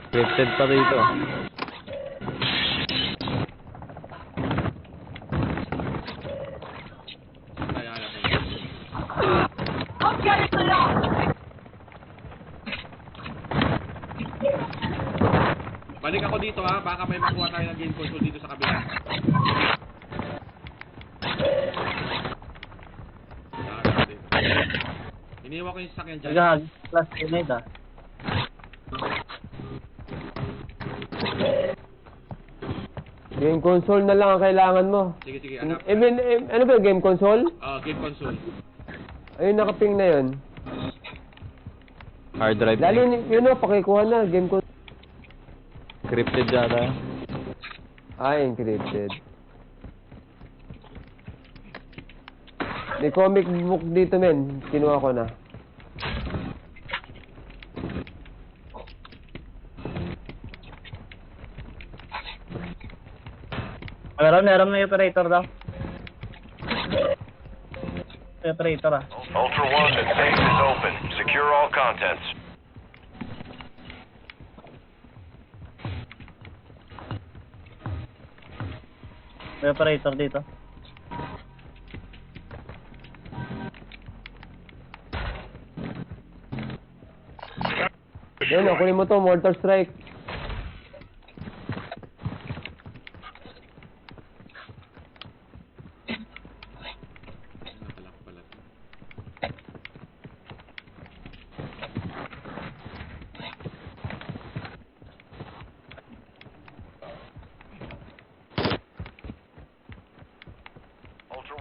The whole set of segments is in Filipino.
Scripted pa rito. Balik ako dito ha, baka may makuha tayo ng game console dito sa kabila. Iniwan ko yung sasakyan dyan. Nagahag, plus grenade ah. Game console na lang ang kailangan mo. Sige, sige, anak. Ano ba yung game console? Game console. Ayun, nakaping na yun. Hard drive. Lalo, yun o, pakikuha na, game console. Scripted yata. Encrypted. May comic book dito, men. Kinuha ko na. Meron na yung operator daw. Operator ah. Ultra One, the safe is open. Secure all contents. May operator dito. Yun, kunin mo to, Mortar Strike. Nakalak pala.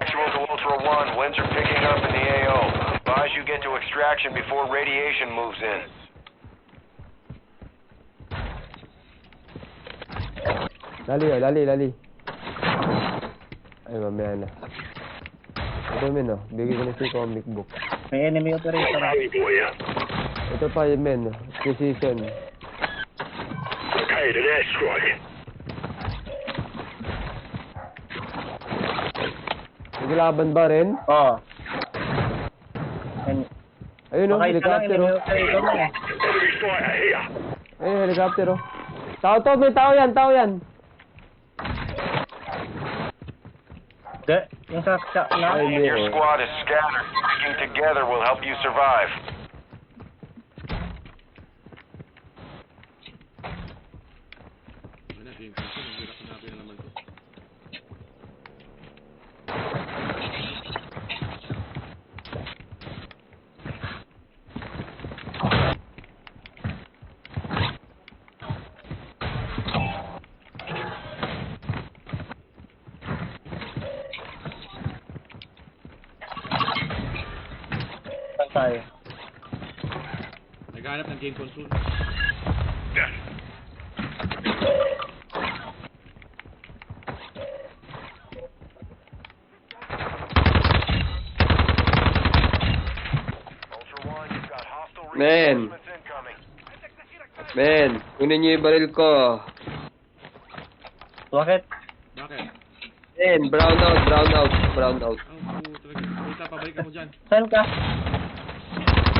Actual to Ultra One, winds are picking up in the AO. Advise you get to extraction before radiation moves in. Lali. Ay, mamaya na. Ito, men, oh. Bigay ko na si comic book. May enemy operator ah. Ito pa yun, men. Precision. Located airstrike. Naglaban ba rin? Oo. Ayun, oh, Pakita lang, helicopter, enemy oh. operator na eh. Enemy fighter here. Ayun, helicopter, oh. Tao to, may tao yan. De, yung sa na. Ay, hindi, Your oh. squad is scattered. Working together will help you survive. Wala, game console. Ang hirap sinabi na naman to. Saan tayo? Naghanap ng game console. Ultra One, you've got hostile Man. reinforcements incoming. Men, kunin niyo yung baril ko. Bakit? Bakit? Men, brown out. Oh, talaga. Puta, pabalik mo dyan. Saan ka?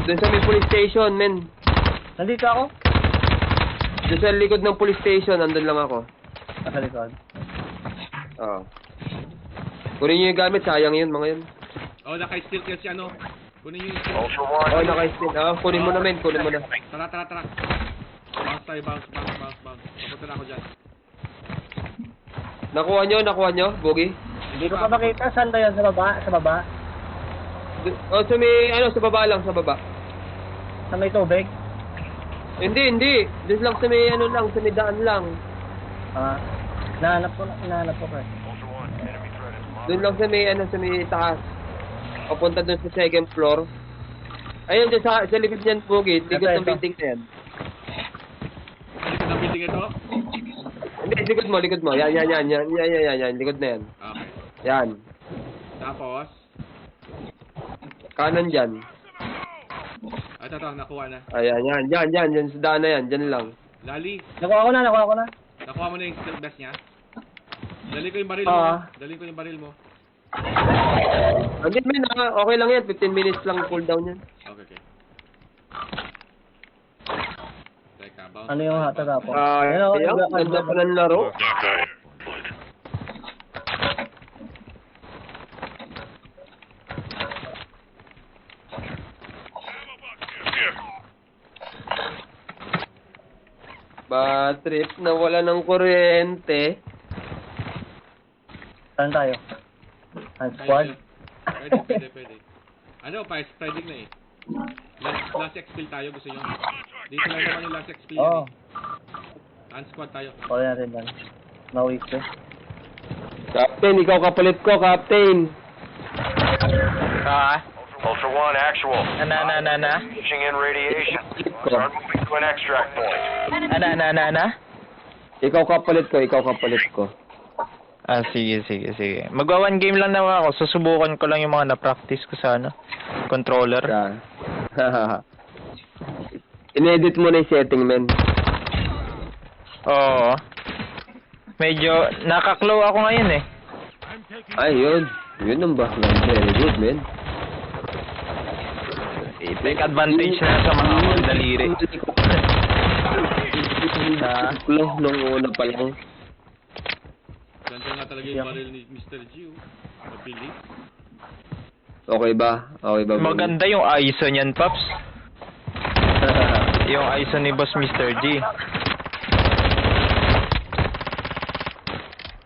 Doon sa may police station, men. Nandito ako? Doon sa likod ng police station, nandun lang ako. Nasa likod. Oo. Kunin niyo yung gamit, sayang yun, mga yun. Oh, naka-steal kasi ano. Kunin yung steal. Ultra One, Oo, naka-spin. Kunin mo na, men. Kunin mo na. Tara. Bounce tayo, bounce. Papunta na ako dyan. Nakuha nyo, Bogi? Hindi ko pa makita. Saan tayo? Sa baba? Sa baba? Sa may, sa baba lang, sa baba. Sa may tubig? Hindi. Doon lang sa may, sa may daan lang. Ah. Hinahanap ko eh. Ultra One, enemy threat is Doon lang sa may taas. Papunta doon sa second floor. Ayun, dyan sa likod niyan, Bogi. Likod ng Ito. building na yan. Dito na building ito? Hindi, likod mo. Yan. Likod na yan. Okay. Yan. Tapos, Kanan dyan. ito, nakuha na. Ayan, yan. Sa daan na yan. Dyan lang. Lali, Nakuha ko na. nakuha mo na yung skill best niya? Dali ko yung baril mo. Hindi, men. Okay lang yan. 15 minutes lang cooldown yan. Okay. Teka, bounce. Ano yung tatapon? Kaya, ganda pa ng laro. Bad trip na wala ng kuryente. Saan tayo? Ang squad? Pwede. Ano, pa-spreading na eh. Last expel tayo, gusto nyo? Dito lang naman yung last expel Oo. yan. Squad tayo. Kaya natin yan. Mawis ko. Captain, ikaw kapalit ko, Captain. Ultra One, actual. Na. Pushing in radiation. Start moving to an extract point. Ikaw kapalit ko. Ah, sige. Magwa one game lang naman ako. Susubukan ko lang yung mga na-practice ko sa controller. Yan. In-edit mo na yung setting, men. Oo. Medyo nakaklow ako ngayon eh. Ay, yun. Yun ang bakla. Very good, men. Take advantage na sa mga daliri. Close nung una pa lang. Ganda nga talaga yung barrel ni Mr. G. Mabilis. Okay ba? Maganda yung ISO niyan, Paps. Yung ISO ni Boss Mr. G.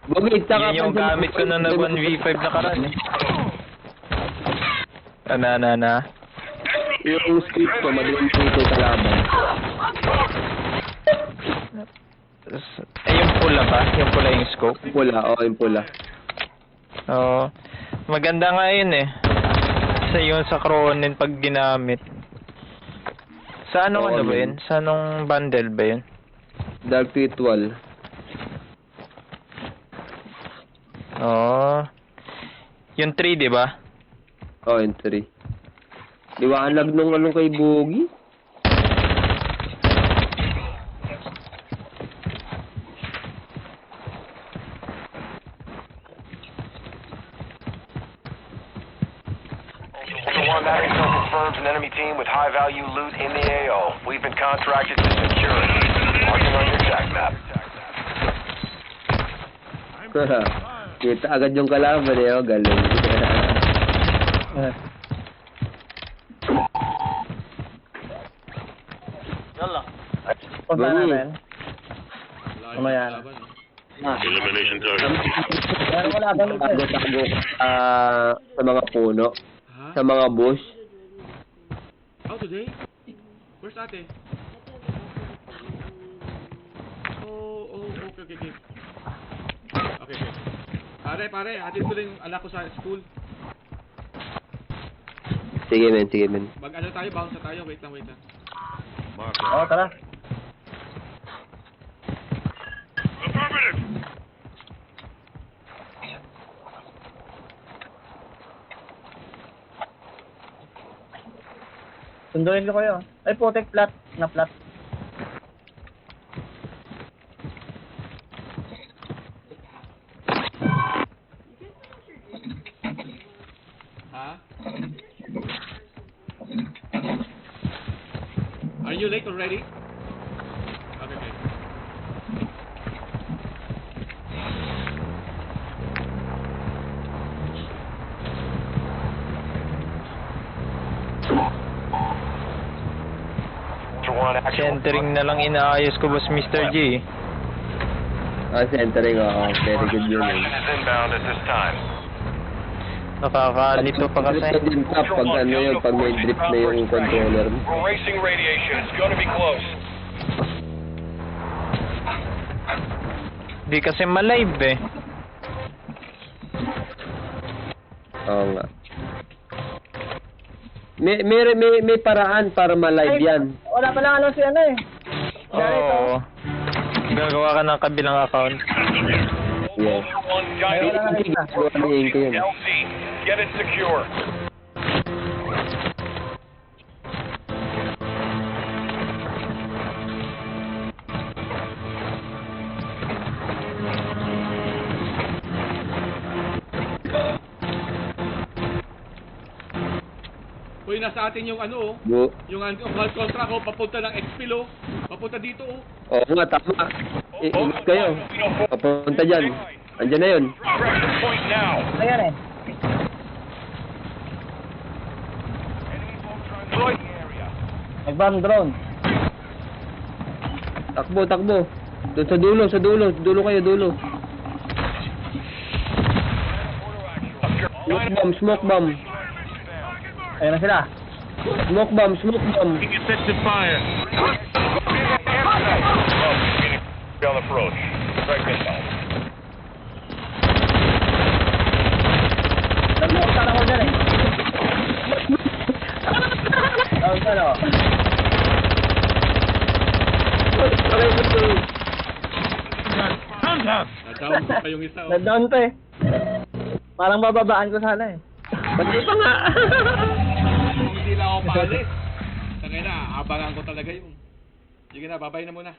Bagay, Yun yung gamit ko nung nag 1v5 nakaraan eh. Na. Yung script ko, madaling puto sa laban. Yung pula ba? Yung pula yung scope? Yung pula. Oo. Maganda nga yun eh. Sa yung sa Cronin pag ginamit. Sa anong ano ba yun? Sa anong bundle ba yun? Dark Ritual. Oo. Yung 3, di ba? Yung 3. Liwanag nung ano kay Boogie. Ultra One, that intel confirms an enemy team with high-value loot in the AO. We've been contracted to secure it. Marking on your attack map. Kita agad yung kalaban eh, galing. Punta Boogie. natin. Mamaya na. Laban, eh. Pero wala ba nito? Tago-tago sa mga puno. Ha? Sa mga bush. How today? Where's ate? Okay. Okay. Pare, hatid ko lang yung anak ko sa school. Sige men. Mag-ano tayo, bounce na tayo. Wait lang. Oo, tara. Sunduin ko kayo. Ay, putek, flat. Na-flat. Ha? Are you late already? Okay. Ultra One, actual. Centering na lang inaayos ko, Boss Mr. G. Centering, very good yun. Is inbound at this time. Nakakalito pa kasi. Din tap pag ano yun, pag may drip na yung controller mo. We're racing radiation. It's going to be close. Di kasi malive eh. Oo nga. May paraan para ma-live yan. Wala pa lang ano si ano eh. Oo. Gagawa ka ng kabilang account. Yes. One guy Wala na isa. Ano ko yun? LC. Get it secure. Uy, nasa atin yung ano, oh. Yung hull contra ko, papunta ng XP, oh. Papunta dito, oh. Oo nga, tama. Ingat kayo. Papunta dyan. Andyan na yun. Pressure point now. Ayan eh. Deploy. Nag-bomb drone. Takbo, takbo. Doon sa dulo, sa dulo. Dulo kayo, dulo. Smoke bomb, smoke bomb. Ayan na sila. Smoke bomb, smoke bomb. On approach. Strike inbound. Nag-mortar ako dyan eh. Oh, dyan o. Na-down pa yung isa, oh. Nag-down to eh. Parang bababaan ko sana eh. Pati pa nga. Kung hindi lang ako paalis. Tangina, abangan ko talaga yung. Sige na, babay na muna.